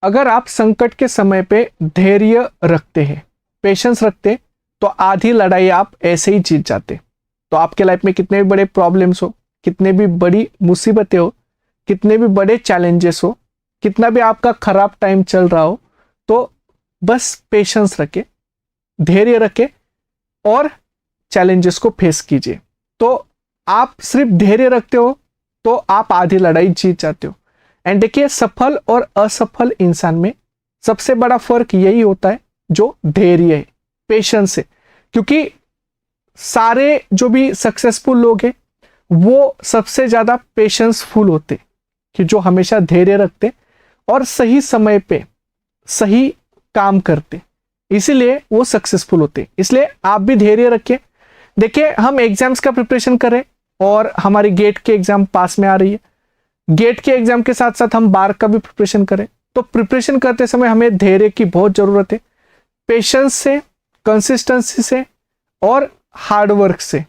अगर आप संकट के समय पे धैर्य रखते हैं, पेशेंस रखते, तो आधी लड़ाई आप ऐसे ही जीत जाते। तो आपके लाइफ में कितने भी बड़े प्रॉब्लम्स हो, कितने भी बड़ी मुसीबतें हो, कितने भी बड़े चैलेंजेस हो, कितना भी आपका खराब टाइम चल रहा हो, तो बस पेशेंस रखे, धैर्य रखे और चैलेंजेस को फेस कीजिए। तो आप सिर्फ धैर्य रखते हो तो आप आधी लड़ाई जीत जाते हो। एंड देखिए, सफल और असफल इंसान में सबसे बड़ा फर्क यही होता है जो धैर्य है, पेशेंस है। क्योंकि सारे जो भी सक्सेसफुल लोग हैं वो सबसे ज्यादा पेशेंसफुल होते, कि जो हमेशा धैर्य रखते और सही समय पे सही काम करते, इसीलिए वो सक्सेसफुल होते। इसलिए आप भी धैर्य रखिए। देखिए, हम एग्जाम्स का प्रिपरेशन करें और हमारी गेट के एग्जाम पास में आ रही है, गेट के एग्जाम के साथ साथ हम बार का भी प्रिपरेशन करें, तो प्रिपरेशन करते समय हमें धैर्य की बहुत जरूरत है। पेशेंस से, कंसिस्टेंसी से और हार्डवर्क से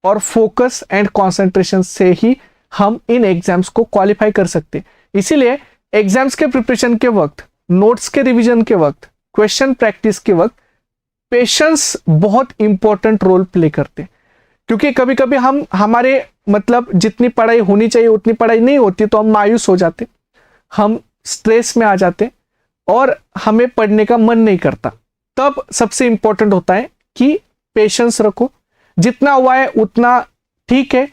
और फोकस एंड कंसंट्रेशन से ही हम इन एग्जाम्स को क्वालिफाई कर सकते। इसीलिए एग्जाम्स के प्रिपरेशन के वक्त, नोट्स के रिवीजन के वक्त, क्वेश्चन प्रैक्टिस के वक्त पेशेंस बहुत इंपॉर्टेंट रोल प्ले करते। क्योंकि कभी कभी हम हमारे मतलब जितनी पढ़ाई होनी चाहिए उतनी पढ़ाई नहीं होती, तो हम मायूस हो जाते, हम स्ट्रेस में आ जाते और हमें पढ़ने का मन नहीं करता। तब सबसे इंपॉर्टेंट होता है कि पेशेंस रखो, जितना हुआ है उतना ठीक है,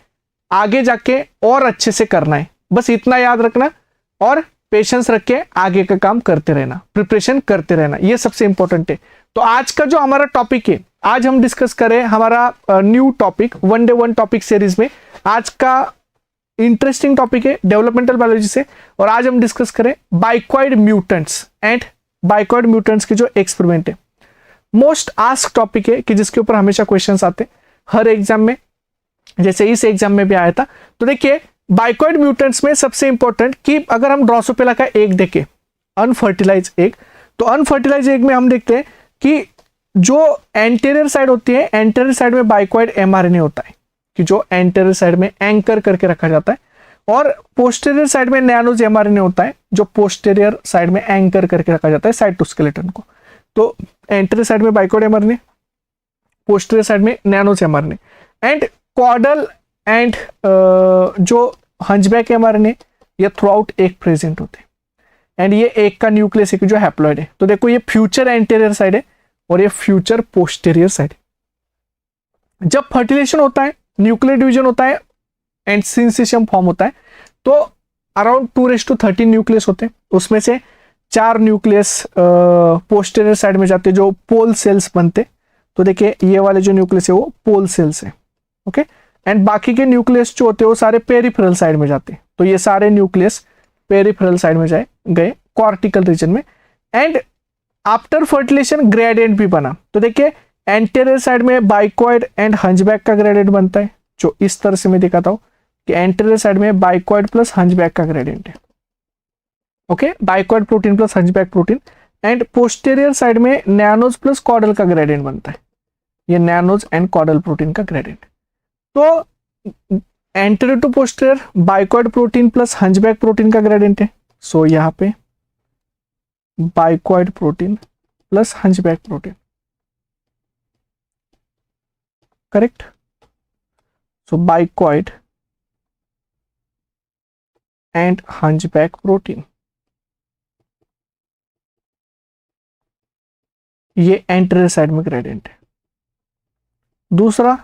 आगे जाके और अच्छे से करना है, बस इतना याद रखना और पेशेंस रख के आगे का काम करते रहना, प्रिपरेशन करते रहना, ये सबसे इंपॉर्टेंट है। तो आज का जो हमारा टॉपिक है, आज हम डिस्कस करें हमारा new topic, one day one topic series में आज का इंटरेस्टिंग टॉपिक है डेवलपमेंटल बायोलॉजी से, और आज हम डिस्कस करें बाइक्वाइड म्यूटेंट्स एंड बाइक्वाइड म्यूटेंट्स के जो एक्सपेरिमेंट है। मोस्ट आस्क टॉपिक है कि जिसके ऊपर हमेशा क्वेश्चंस आते हर एग्जाम में, जैसे इस एग्जाम में भी आया था। तो देखिए, बाइक्वाइड म्यूटेंट्स में सबसे इंपॉर्टेंट कि अगर हम ड्रोसोफिला का एग देखें, अनफर्टिलाइज एग, तो अनफर्टिलाइज एग में हम देखते हैं कि जो एंटीरियर साइड होती है, एंटीरियर साइड में बाइक्वाइड एमआरएनए होता है, कि जो एंटीरियर साइड में एंकर करके रखा जाता है, और पोस्टीरियर साइड में नैनोज एमआरएनए होता है, जो पोस्टीरियर साइड में एंकर करके रखा जाता है साइटोस्केलेटन को। तो एंटीरियर साइड में बाइक्वाइड एमआरएनए, पोस्टीरियर साइड में नैनोज एमआरएनए, एंड कॉर्डल एंड जो हंचबैक एमआरएनए ये थ्रू आउट एक प्रेजेंट होते हैं। एंड ये एक का न्यूक्लियस है जो हैप्लॉइड है। तो देखो, ये फ्यूचर एंटीरियर साइड है और ये फ्यूचर पोस्टीरियर साइड है। जब फर्टिलाइजेशन होता है, न्यूक्लियर डिवीजन होता है एंड सिंसिशियम फॉर्म होता है, तो अराउंड 2:13 न्यूक्लियस होते हैं। उसमें से 4 न्यूक्लियस पोस्टीरियर साइड में जाते हैं जो पोल सेल्स बनते। तो देखिए, ये वाले जो न्यूक्लियस है वो पोल सेल्स है, ओके। एंड बाकी के न्यूक्लियस जो होते हैं वो सारे पेरिफेरल साइड में जाते हैं। तो ये सारे न्यूक्लियस पेरिफेरल साइड में गए कॉर्टिकल रीजन में। एंड आफ्टर फर्टिलाइजेशन ग्रेडियंट भी बना। तो देखिए, एंटीरियर साइड में बाइक्वाइड एंड हंचबैक का ग्रेडियंट बनता है, जो इस तरह से मैं दिखाता हूं कि एंटीरियर साइड में बाइक्वाइड प्लस हंचबैक का ग्रेडियंट है, okay, bicoid protein plus hunchback protein. And posterior side में नैनोज प्लस कॉर्डल का ग्रेडियंट बनता है, ये नैनोज एंड कॉर्डल प्रोटीन का ग्रेडियंट। तो anterior to posterior bicoid protein plus hunchback protein का ग्रेडियंट है। सो यहाँ पे bicoid protein plus hunchback protein, correct. So bicoid and hunchback protein, ये एंटीरियर साइड में ग्रेडियंट है। दूसरा,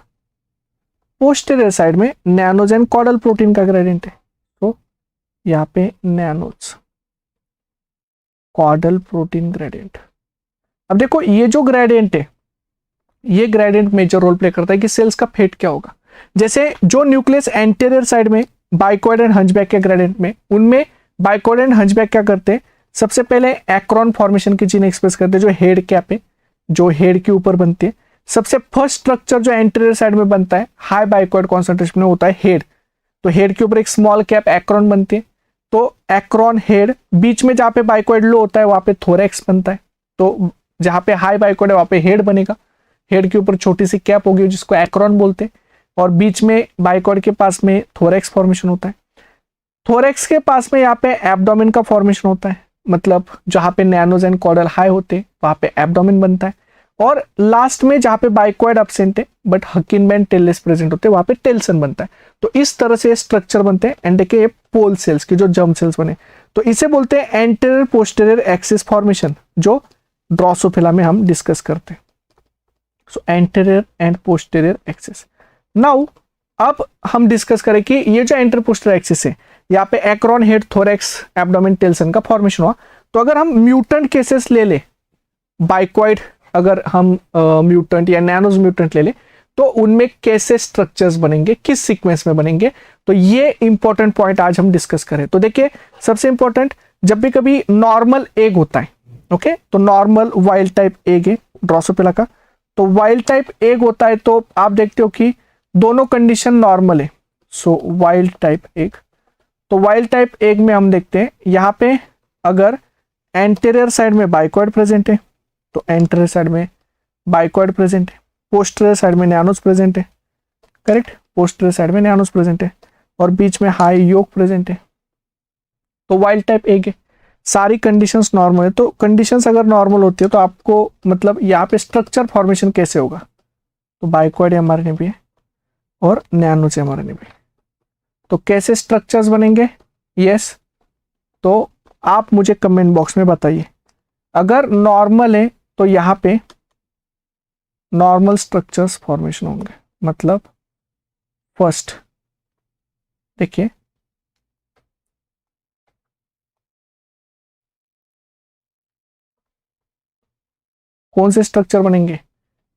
पोस्टीरियर साइड में नैनोज एंड कॉर्डल प्रोटीन का ग्रेडियंट है। तो यहाँ पे नैनोज कॉर्डल प्रोटीन ग्रेडियंट। अब देखो, ये जो ग्रेडियंट है, ये ग्रेडियंट मेजर रोल प्ले करता है कि सेल्स का फेट क्या होगा। जैसे जो न्यूक्लियस एंटीरियर साइड में बाइक्वाइड एंड हंचबैक के ग्रेडियंट में, उनमें बाइक्वाइड एंड हंचबैक क्या करते हैं, सबसे पहले एक्रोन फॉर्मेशन की जीन एक्सप्रेस करते हैं, जो हेड कैप है, जो हेड के ऊपर बनती है। सबसे फर्स्ट स्ट्रक्चर जो एंटीरियर साइड में बनता है हाई बाइक्वाइड कॉन्सेंट्रेशन में होता है हेड। तो हेड के ऊपर एक स्मॉल कैप एक्रोन बनती है। तो एक्रोन हेड, बीच में जहां पे बाइक्वाइड लो होता है वहां पे थोरैक्स बनता है। तो जहां पे हाई बाइक्वाइड है वहां पे हेड बनेगा, हेड के ऊपर छोटी सी कैप होगी जिसको एक्रोन बोलते हैं, और बीच में बाइक्वाइड के पास में थोरैक्स फॉर्मेशन होता है। थोरैक्स के पास में यहाँ पे एब्डोमेन का फॉर्मेशन होता है, मतलब जहाँ पे नैनोज एंड कॉर्डल हाई होते हैं वहाँ पे एब्डोमेन बनता है, और लास्ट में जहाँ पे बाइकॉइड एब्सेंट है बट हकिनबैंड टेललेस प्रेजेंट होते हैं वहाँ पे टेल्सन बनता है। तो इस तरह से स्ट्रक्चर बनते हैं। एंड देखिए पोल सेल्स की जो जर्म सेल्स बने, तो इसे बोलते हैं एंटेरियर पोस्टीरियर एक्सिस फॉर्मेशन, जो ड्रोसोफिला में हम डिस्कस करते हैं। So anterior and posterior axis. Now अब हम डिस्कस करें कि ये जो एंटेरियर पोस्टीरियर एक्सिस है, यहाँ पे acron head thorax abdomen telson का फॉर्मेशन हुआ। तो अगर हम म्यूटेंट केसेस ले ले, बाइकॉइड अगर हम म्यूटेंट या नैनोज म्यूटेंट ले ले, तो उनमें कैसे स्ट्रक्चर्स बनेंगे, किस सीक्वेंस में बनेंगे, तो ये इंपॉर्टेंट पॉइंट आज हम डिस्कस करें। तो देखिए सबसे इंपॉर्टेंट, जब भी कभी नॉर्मल एग होता है, ओके, तो नॉर्मल वाइल्ड टाइप एग है ड्रोसोफिला का, तो वाइल्ड टाइप एग होता है तो आप देखते हो कि दोनों कंडीशन नॉर्मल है। सो वाइल्ड टाइप एग, तो वाइल्ड टाइप एग में हम देखते हैं यहाँ पे अगर एंटीरियर साइड में बाइकॉइड प्रेजेंट है तो एंटीरियर साइड में बाइकॉइड प्रेजेंट है, पोस्टीरियर साइड में नैनोज प्रेजेंट है, करेक्ट, पोस्टीरियर साइड में नैनोज प्रेजेंट है, और बीच में हाई योक प्रेजेंट है, तो वाइल्ड टाइप एग है। सारी कंडीशंस नॉर्मल है। तो कंडीशंस अगर नॉर्मल होती है तो आपको मतलब यहाँ पे स्ट्रक्चर फॉर्मेशन कैसे होगा, तो बाइकॉइड एमआरएनए भी है और नैनोज एमआरएनए भी। तो कैसे स्ट्रक्चर्स बनेंगे, यस, तो आप मुझे कमेंट बॉक्स में बताइए। अगर नॉर्मल है तो यहाँ पे नॉर्मल स्ट्रक्चर्स फॉर्मेशन होंगे। मतलब फर्स्ट देखिए, कौन से स्ट्रक्चर बनेंगे,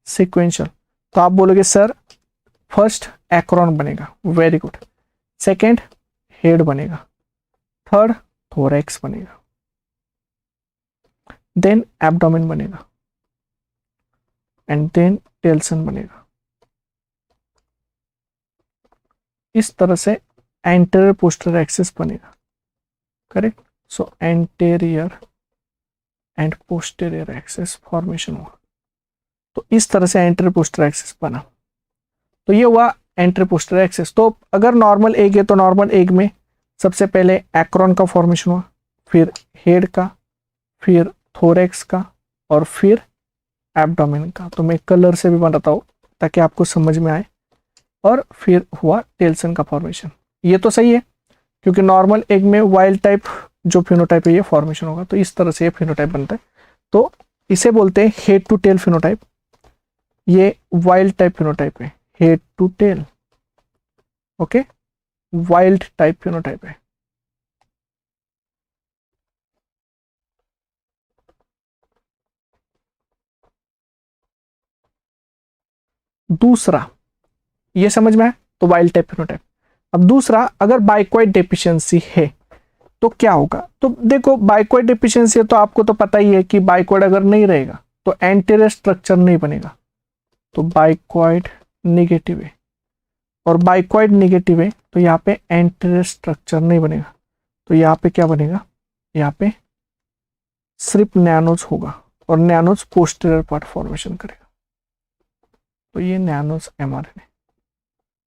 सीक्वेंशियल। तो आप बोलोगे सर फर्स्ट एक्रोन बनेगा, वेरी गुड, सेकंड हेड बनेगा, थर्ड थोरैक्स बनेगा, देन एब्डोमेन बनेगा, एंड देन टेल्सन बनेगा। इस तरह से एंटीरियर पोस्टीरियर एक्सिस बनेगा, correct. So anterior and posterior axis formation हुआ। तो इस तरह से एंटीरियर पोस्टीरियर एक्सिस बना। तो ये हुआ एंटीरियर पोस्टीरियर एक्सिस। तो अगर नॉर्मल एग है तो नॉर्मल एग में सबसे पहले एक्रोन का फॉर्मेशन हुआ, फिर हेड का, फिर थोरैक्स का, और फिर एब्डोमेन का। तो मैं कलर से भी बनाता हूँ ताकि आपको समझ में आए। और फिर हुआ टेल्सन का फॉर्मेशन। ये तो सही है क्योंकि नॉर्मल एग में वाइल्ड टाइप जो फिनोटाइप है ये फॉर्मेशन होगा। तो इस तरह से ये फिनोटाइप बनता है। तो इसे बोलते हैं हेड टू टेल फिनोटाइप। ये वाइल्ड टाइप फिनोटाइप है, head to tail, okay, wild type phenotype है। दूसरा, ये समझ में आया, तो वाइल्ड टाइप फिनोटाइप। अब दूसरा, अगर बाइकॉइड डेफिशिएंसी है तो क्या होगा। तो देखो बाइकॉइड डेफिशिएंसी है तो आपको तो पता ही है कि बाइकॉइड अगर नहीं रहेगा तो एंटीरियर स्ट्रक्चर नहीं बनेगा। तो बाइकॉइड नेगेटिव है, और बाइकॉइड नेगेटिव है तो यहाँ पे एंटीरियर स्ट्रक्चर नहीं बनेगा। तो यहाँ पे क्या बनेगा, यहाँ पे सिर्फ नैनोज होगा, और नैनोज पोस्टीरियर पार्ट फॉर्मेशन करेगा। तो ये नैनोज एमआरएनए,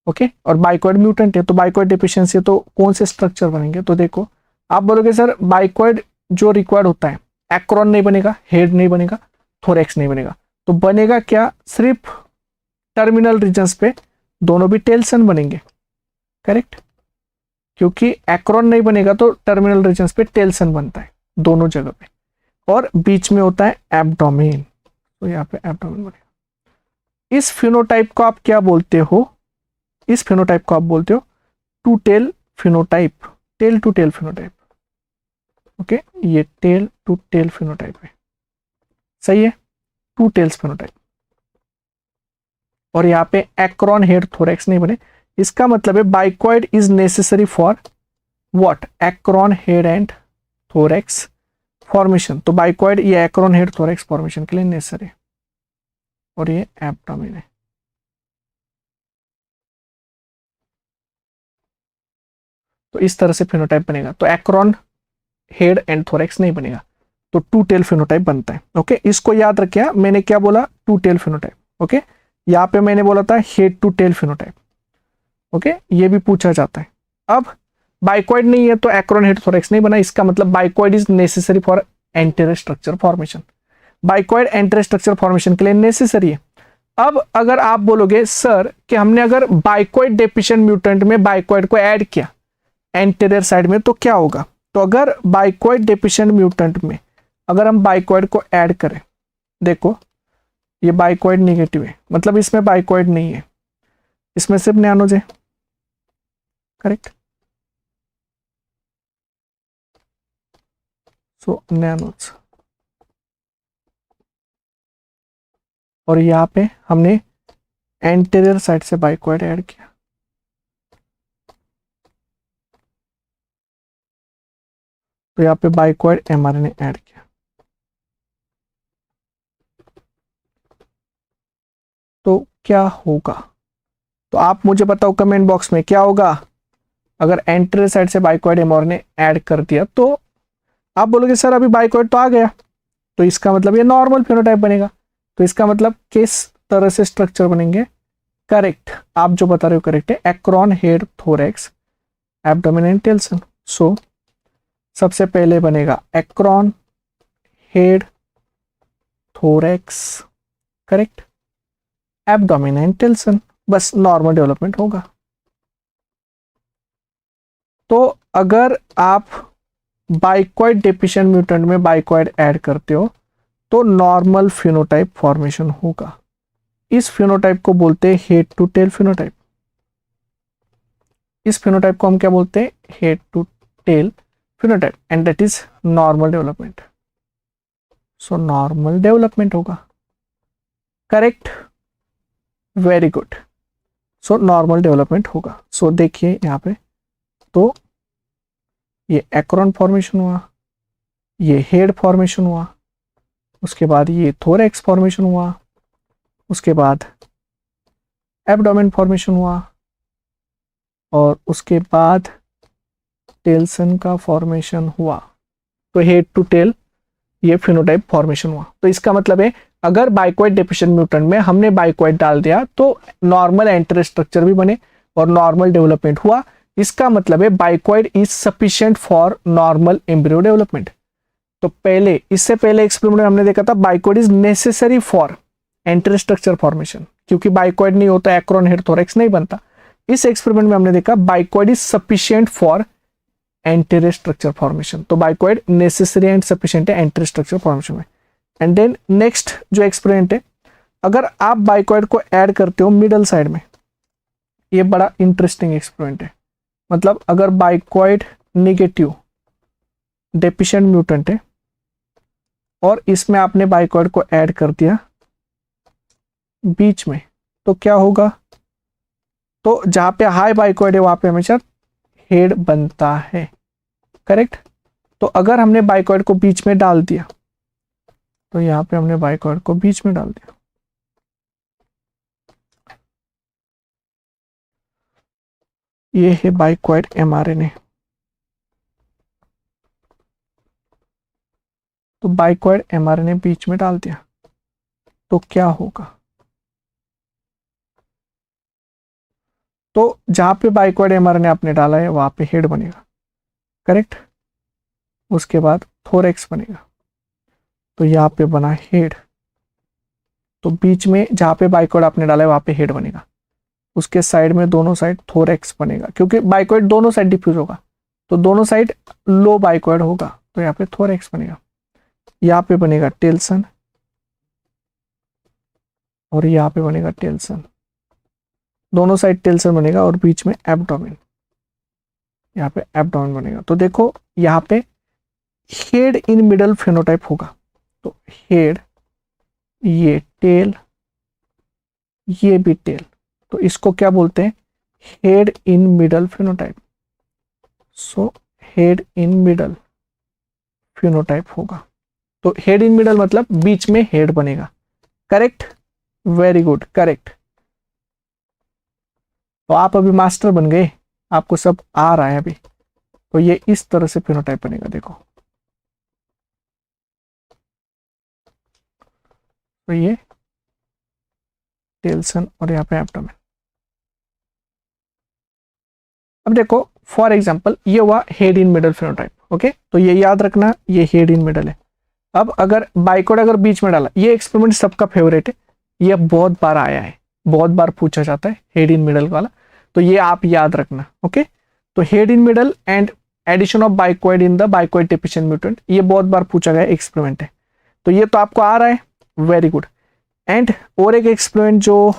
ओके। और बाइकॉइड म्यूटेंट है तो बाइकॉइड डेफिशिएंसी है तो कौन से स्ट्रक्चर बनेंगे। तो देखो आप बोलोगे सर बाइकॉइड जो रिक्वायर्ड होता है, एक्रोन नहीं बनेगा, हेड नहीं बनेगा, थोरैक्स नहीं बनेगा, तो बनेगा क्या, सिर्फ टर्मिनल रीजन्स पे दोनों भी टेल्सन बनेंगे, करेक्ट। क्योंकि एक्रोन नहीं बनेगा तो टर्मिनल रीजन्स पे टेल्सन बनता है दोनों जगह पे, और बीच में होता है एब्डोमेन। तो यहाँ पे एब्डोमेन बनेगा। इस फिनोटाइप को आप क्या बोलते हो, इस फिनोटाइप को आप बोलते हो two tail phenotype, tail to tail phenotype, okay. ये टेल टू टेल फिनोटाइप है, सही है, टू टेल्स फिनोटाइप। और यहाँ पे एक्रोन हेड थोरैक्स नहीं बने। इसका मतलब है bicoid is necessary for what, acron head and thorax formation. तो बाइकॉइड ये एक्रोन हेड थोरैक्स फॉर्मेशन के लिए नेसेसरी है, और ये एब्डोमेन है। तो इस तरह से फिनोटाइप बनेगा। तो एक्रोन हेड एंड थोरैक्स नहीं बनेगा, तो टू टेल फिनोटाइप बनता है, ओके। इसको याद रखिए, मैंने क्या बोला, टू टेल फिनोटाइप, ओके। यहाँ पे मैंने बोला था head to tail phenotype, okay. ये भी पूछा जाता है। अब बाइकॉइड नहीं है तो एक्रोन हेड थोरेक्स नहीं बना, इसका मतलब bicoid is necessary for anterior structure formation. Bicoid anterior structure formation के लिए नेसेसरी है। अब अगर आप बोलोगे सर कि हमने अगर बाइकॉइड डेफिशिएंट म्यूटेंट में बाइकॉइड को ऐड किया एंटीरियर साइड में तो क्या होगा, तो अगर बाइकॉइड डेफिशिएंट म्यूटेंट में अगर हम बाइकॉइड को ऐड करें, देखो ये बाइकॉइड नेगेटिव है, मतलब इसमें बाइकॉइड नहीं है, इसमें सिर्फ नैनोज है, करेक्ट। सो नैनोज, और यहां पे हमने एंटीरियर साइड से बाइकॉइड ऐड किया, तो यहाँ पे बाइकॉइड एमआरएनए ऐड किया, तो क्या होगा, तो आप मुझे बताओ कमेंट बॉक्स में क्या होगा। अगर एंटीरियर साइड से बाइकॉइड एमआरएनए ऐड कर दिया तो आप बोलोगे सर अभी बाइकॉइड तो आ गया, तो इसका मतलब ये नॉर्मल फिनोटाइप बनेगा, तो इसका मतलब किस तरह से स्ट्रक्चर बनेंगे, करेक्ट, आप जो बता रहे हो करेक्ट है, acron head thorax abdomen and telson. So सबसे पहले बनेगा acron head thorax, correct, abdomen and telson, बस नॉर्मल डेवलपमेंट होगा। तो अगर आप बाइकॉइड डेफिशिएंट म्यूटेंट में बाइकॉइड ऐड करते हो तो नॉर्मल फिनोटाइप फॉर्मेशन होगा। इस फिनोटाइप को बोलते हैं हेड टू टेल फिनोटाइप। इस फिनोटाइप को हम क्या बोलते हैं, head to tail phenotype, and that is normal development. So normal development होगा, correct, very good. So normal development होगा। सो देखिए यहाँ पे, तो ये एक्रोन फॉर्मेशन हुआ, ये हेड फॉर्मेशन हुआ, उसके बाद ये थोरेक्स फॉर्मेशन हुआ, उसके बाद एब्डोमेन फॉर्मेशन हुआ, और उसके बाद टेल्सन का फॉर्मेशन हुआ। तो हेड टू टेल ये फिनोटाइप फॉर्मेशन हुआ। तो इसका मतलब है अगर बाइकॉइड डेफिशिएंट म्यूटेंट में हमने बाइकॉइड डाल दिया तो नॉर्मल एंटीरियर स्ट्रक्चर भी बने और नॉर्मल डेवलपमेंट हुआ। इसका मतलब है bicoid is sufficient for normal embryo development. तो पहले, इससे पहले एक्सपेरिमेंट में हमने देखा था bicoid is necessary for anterior structure formation, क्योंकि बाइकॉइड नहीं होता एक्रोन हेड थोरेक्स नहीं बनता। इस एक्सपेरिमेंट में हमने देखा bicoid is sufficient for anterior structure formation. तो बाइकॉइड नेसेसरी एंड सफिशिएंट है एंटीरियर स्ट्रक्चर फॉर्मेशन में। एंड देन नेक्स्ट जो एक्सपेरिमेंट है, अगर आप बाइकॉइड को ऐड करते हो मिडल साइड में, ये बड़ा इंटरेस्टिंग एक्सपेरिमेंट है। मतलब अगर बाइकॉइड नेगेटिव डेफिशिएंट म्यूटेंट है और इसमें आपने बाइकॉइड को ऐड कर दिया बीच में, तो क्या होगा, तो जहां पे हाई बाइकॉइड है वहां पे हमेशा हेड बनता है, करेक्ट। तो अगर हमने बाइकॉइड को बीच में डाल दिया, तो यहां पे हमने बाइकॉइड को बीच में डाल दिया, ये है बाइकॉइड एमआरएनए। तो बाइकॉइड एमआरएनए बीच में डाल दिया तो क्या होगा, तो जहां पे बाइकॉइड एमआरएनए आपने डाला है वहां पे हेड बनेगा, करेक्ट। उसके बाद थोरेक्स बनेगा, तो यहाँ पे बना हेड, तो बीच में जहां पे बाइकॉइड आपने डाला है वहां पे हेड बनेगा, उसके साइड में दोनों साइड थोरेक्स बनेगा, क्योंकि बाइकॉइड दोनों साइड डिफ्यूज होगा तो दोनों साइड लो बाइकॉइड होगा, तो यहाँ पे थोरेक्स बनेगा। यहाँ पे बनेगा टेल्सन और यहाँ पे बनेगा टेल्सन, दोनों साइड टेल्सन बनेगा और बीच में एब्डोमेन, यहाँ पे एब्डोमेन बनेगा। तो देखो यहाँ पे हेड इन मिडल फेनोटाइप होगा, तो हेड, ये टेल, ये भी टेल, तो इसको क्या बोलते हैं, head in middle phenotype. So head in middle phenotype होगा। तो हेड इन मिडल मतलब बीच में हेड बनेगा, करेक्ट, वेरी गुड, करेक्ट। तो आप अभी मास्टर बन गए, आपको सब आ रहा है अभी। तो ये इस तरह से फेनोटाइप बनेगा, देखो। तो ये टेल्सन और यहाँ पे एब्डोमेन। अब देखो फॉर एग्जाम्पल ये हुआ head in middle phenotype. Okay, तो ये याद रखना, ये हेड इन मिडल है। अब अगर बाइकॉर्ड अगर बीच में डाला, ये एक्सपेरिमेंट सबका फेवरेट है, ये बहुत बार आया है, बहुत बार पूछा जाता है हेड इन मिडल वाला, तो ये आप याद रखना। ओके, तो head in middle and addition of bicoid in the bicoid deficient mutant, ये बहुत बार पूछा गया एक्सपेरिमेंट है, तो ये तो आपको आ रहा है, वेरी गुड। एंड और एक एक्सपेरिमेंट जो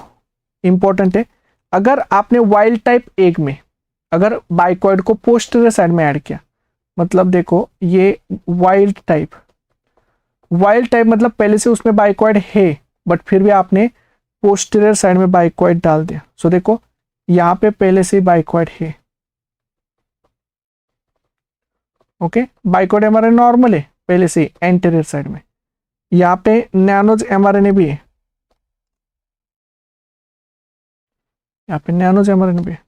इंपॉर्टेंट है, अगर आपने वाइल्ड टाइप एग में अगर बाइकॉइड को पोस्टीरियर साइड में ऐड किया, मतलब देखो ये वाइल्ड टाइप मतलब पहले से उसमें बाइकॉइड है, बट फिर भी आपने पोस्टीरियर साइड में बाइकॉइड डाल दिया। सो देखो यहाँ पे पहले से बाइकॉइड है। ओके, बाइकॉइड एमआरएनए नॉर्मल है पहले से एंटीरियर साइड में, यहाँ पे नैनोज एमआरएनए भी है, यहाँ पे नैनोज एमआरएनए भी है।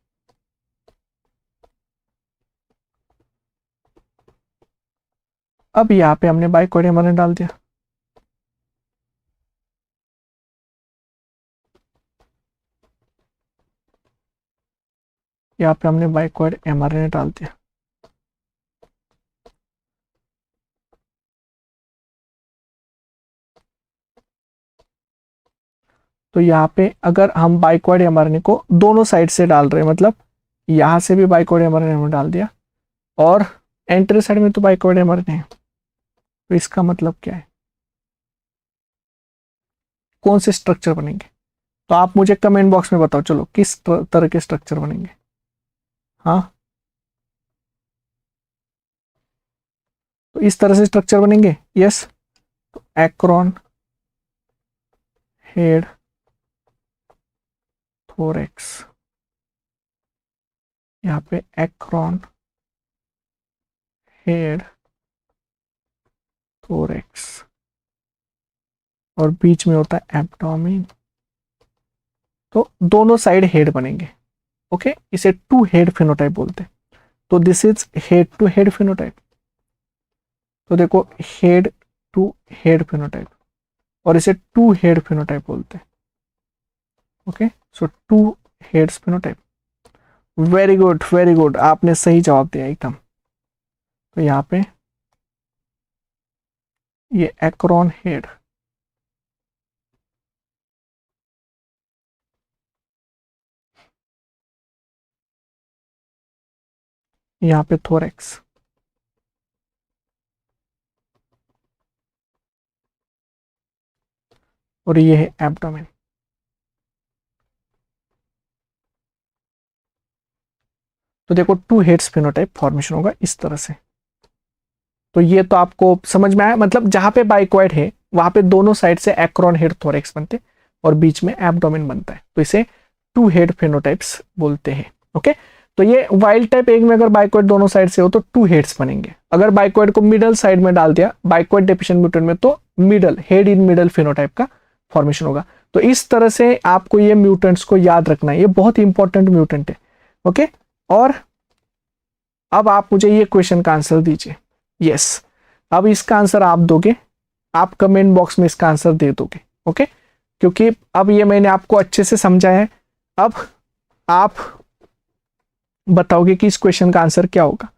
अब यहाँ पे हमने बाइकॉइड एमआरएनए डाल दिया, यहाँ पे हमने बाइकॉइड एमआरएनए डाल दिया। तो यहाँ पे अगर हम बाइकॉइड एमआरएनए को दोनों साइड से डाल रहे हैं, मतलब यहाँ से भी बाइकॉइड एमआरएनए डाल दिया और एंटीरियर साइड में तो बाइकॉइड एमआरएनए है, तो इसका मतलब क्या है, कौन से स्ट्रक्चर बनेंगे? तो आप मुझे कमेंट बॉक्स में बताओ, चलो किस तरह के स्ट्रक्चर बनेंगे। हाँ, तो इस तरह से स्ट्रक्चर बनेंगे, यस। तो एक्रोन, हेड, थोरेक्स, यहाँ पे एक्रोन, हेड, थोरेक्स, और बीच में होता है एब्डोमेन। तो दोनों साइड हेड बनेंगे। ओके, इसे टू हेड फिनोटाइप बोलते हैं। तो this is head to head phenotype. तो देखो हेड टू हेड फिनोटाइप, और इसे टू हेड फिनोटाइप बोलते हैं। Okay, so two heads phenotype. Very good, very good, आपने सही जवाब दिया एकदम। तो यहाँ पे ये एक्रोन हेड, यहाँ पे थोरेक्स, और ये है एब्डोमेन। तो देखो टू हेड्स फिनोटाइप फॉर्मेशन होगा इस तरह से। तो ये तो आपको समझ में आया, मतलब जहां पे बाइकॉइड है वहां पे दोनों साइड से एक्रोन हेड थोरेक्स बनते और बीच में एब्डोमेन बनता है, तो इसे टू हेड फिनोटाइप्स बोलते हैं। ओके, तो ये वाइल्ड टाइप एग में अगर बाइकॉइड दोनों साइड से हो तो टू हेड्स बनेंगे। अगर बाइकॉइड को मिडल साइड में डाल दिया बाइकॉइड डेफिशिएंट म्यूटेंट में, तो middle head in middle phenotype का फॉर्मेशन होगा। तो इस तरह से आपको ये म्यूटेंट्स को याद रखना है, ये बहुत इंपॉर्टेंट म्यूटेंट है। ओके, और अब आप मुझे ये क्वेश्चन का आंसर दीजिए। यस, अब इसका आंसर आप दोगे, आप कमेंट बॉक्स में इसका आंसर दे दोगे। ओके, क्योंकि अब ये मैंने आपको अच्छे से समझाया है, अब आप बताओगे कि इस क्वेश्चन का आंसर क्या होगा।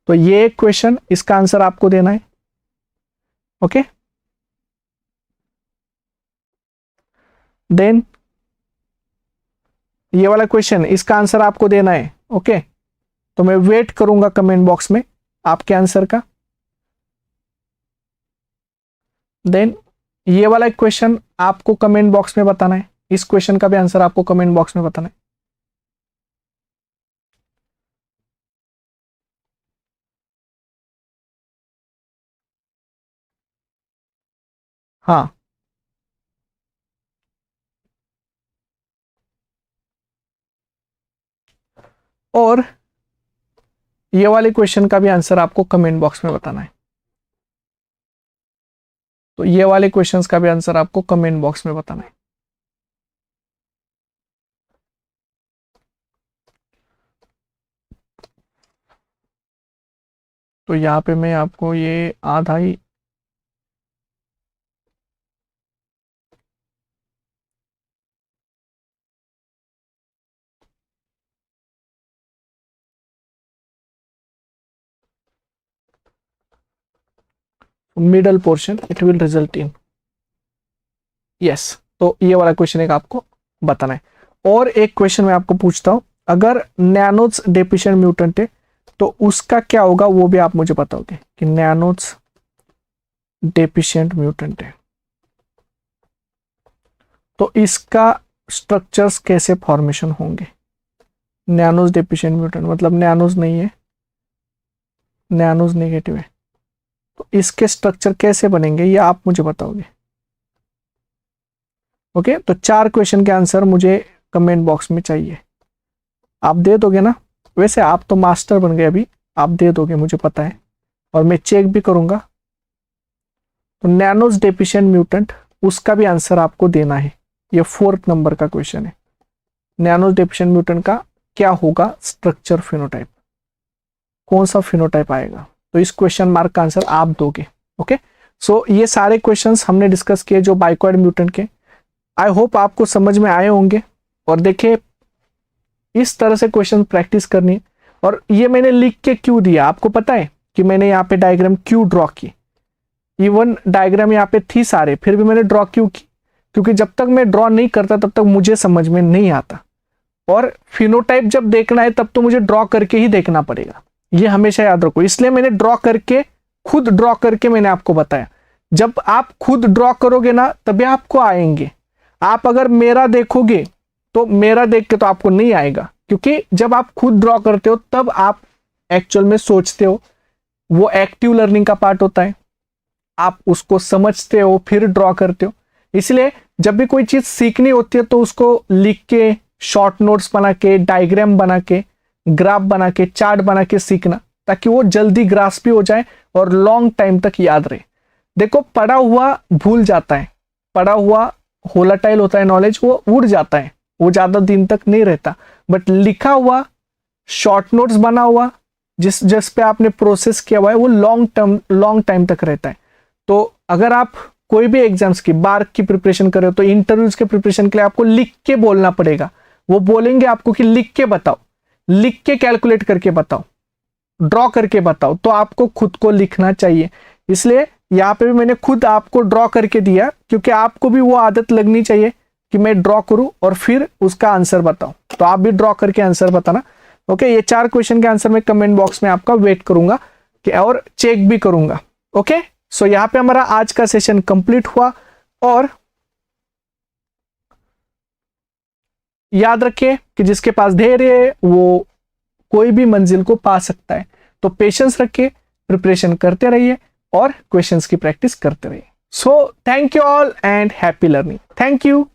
तो ये क्वेश्चन, इसका आंसर आपको देना है। ओके, देन ये वाला क्वेश्चन, इसका आंसर आपको देना है। ओके, तो मैं वेट करूंगा कमेंट बॉक्स में आपके आंसर का। देन ये वाला क्वेश्चन आपको कमेंट बॉक्स में बताना है, इस क्वेश्चन का भी आंसर आपको कमेंट बॉक्स में बताना है। हाँ, और ये वाले क्वेश्चन का भी आंसर आपको कमेंट बॉक्स में बताना है। तो ये वाले क्वेश्चंस का भी आंसर आपको कमेंट बॉक्स में बताना है। तो यहाँ पे मैं आपको ये आधा ही middle portion it will result in. Yes, तो ये वाला क्वेश्चन एक आपको बताना है। और एक क्वेश्चन मैं आपको पूछता हूं, अगर नैनोज डेफिशिएंट म्यूटेंट है तो उसका क्या होगा, वो भी आप मुझे बताओगे कि नैनोज डेफिशिएंट म्यूटेंट है तो इसका स्ट्रक्चर्स कैसे फॉर्मेशन होंगे। नैनोज डेफिशिएंट म्यूटेंट मतलब नैनोज नहीं है, नैनोज नेगेटिव है, तो इसके स्ट्रक्चर कैसे बनेंगे ये आप मुझे बताओगे। ओके, तो 4 क्वेश्चन के आंसर मुझे कमेंट बॉक्स में चाहिए। आप दे दोगे ना, वैसे आप तो मास्टर बन गए अभी, आप दे दोगे मुझे पता है, और मैं चेक भी करूंगा। तो नैनोज डेफिशिएंट म्यूटेंट उसका भी आंसर आपको देना है। ये 4th नंबर का क्वेश्चन है, नैनोज डेफिशिएंट म्यूटेंट का क्या होगा स्ट्रक्चर फिनोटाइप, कौन सा फिनोटाइप आएगा, तो इस क्वेश्चन मार्क का आंसर आप दोगे। ओके, सो ये सारे क्वेश्चंस हमने डिस्कस किए जो बाइकॉइड म्यूटेंट के। आई होप आपको समझ में आए होंगे। और देखिए इस तरह से क्वेश्चन प्रैक्टिस करनी है। और ये मैंने लिख के क्यों दिया आपको पता है कि मैंने यहाँ पे डायग्राम क्यों ड्रॉ की। इवन डायग्राम यहाँ पे थी सारे, फिर भी मैंने ड्रॉ क्यों की, क्योंकि जब तक मैं ड्रॉ नहीं करता तब तक मुझे समझ में नहीं आता। और फिनोटाइप जब देखना है तब तो मुझे ड्रॉ करके ही देखना पड़ेगा, ये हमेशा याद रखो। इसलिए मैंने ड्रॉ करके, खुद ड्रॉ करके मैंने आपको बताया। जब आप खुद ड्रॉ करोगे ना तभी आपको आएंगे। आप अगर मेरा देखोगे तो मेरा देख के तो आपको नहीं आएगा, क्योंकि जब आप खुद ड्रॉ करते हो तब आप एक्चुअल में सोचते हो, वो एक्टिव लर्निंग का पार्ट होता है। आप उसको समझते हो फिर ड्रॉ करते हो। इसलिए जब भी कोई चीज सीखनी होती है तो उसको लिख के, शॉर्ट नोट्स बना के, डायग्राम बना के, ग्राफ बना के, चार्ट बना के सीखना, ताकि वो जल्दी ग्रास्प भी हो जाए और लॉन्ग टाइम तक याद रहे। देखो पढ़ा हुआ भूल जाता है, पढ़ा हुआ होलाटाइल होता है नॉलेज, वो उड़ जाता है, वो ज्यादा दिन तक नहीं रहता। बट लिखा हुआ, शॉर्ट नोट्स बना हुआ, जिस पे आपने प्रोसेस किया हुआ है, वो लॉन्ग टाइम तक रहता है। तो अगर आप कोई भी एग्जाम्स की, बार की प्रिपरेशन कर रहे हो तो इंटरव्यूज के प्रिपरेशन के लिए आपको लिख के बोलना पड़ेगा। वो बोलेंगे आपको कि लिख के बताओ, लिख के कैलकुलेट करके बताओ, ड्रॉ करके बताओ, तो आपको खुद को लिखना चाहिए। इसलिए यहाँ पे भी मैंने खुद आपको ड्रॉ करके दिया, क्योंकि आपको भी वो आदत लगनी चाहिए कि मैं ड्रॉ करूं और फिर उसका आंसर बताऊं। तो आप भी ड्रॉ करके आंसर बताना। ओके, ये 4 क्वेश्चन के आंसर मैं कमेंट बॉक्स में आपका वेट करूंगा कि, और चेक भी करूंगा। ओके, सो यहाँ पे हमारा आज का सेशन कंप्लीट हुआ। और याद रखिए कि जिसके पास धैर्य है वो कोई भी मंजिल को पा सकता है। तो पेशेंस रखिए, प्रिपरेशन करते रहिए और क्वेश्चंस की प्रैक्टिस करते रहिए। So thank you all and happy learning. Thank you.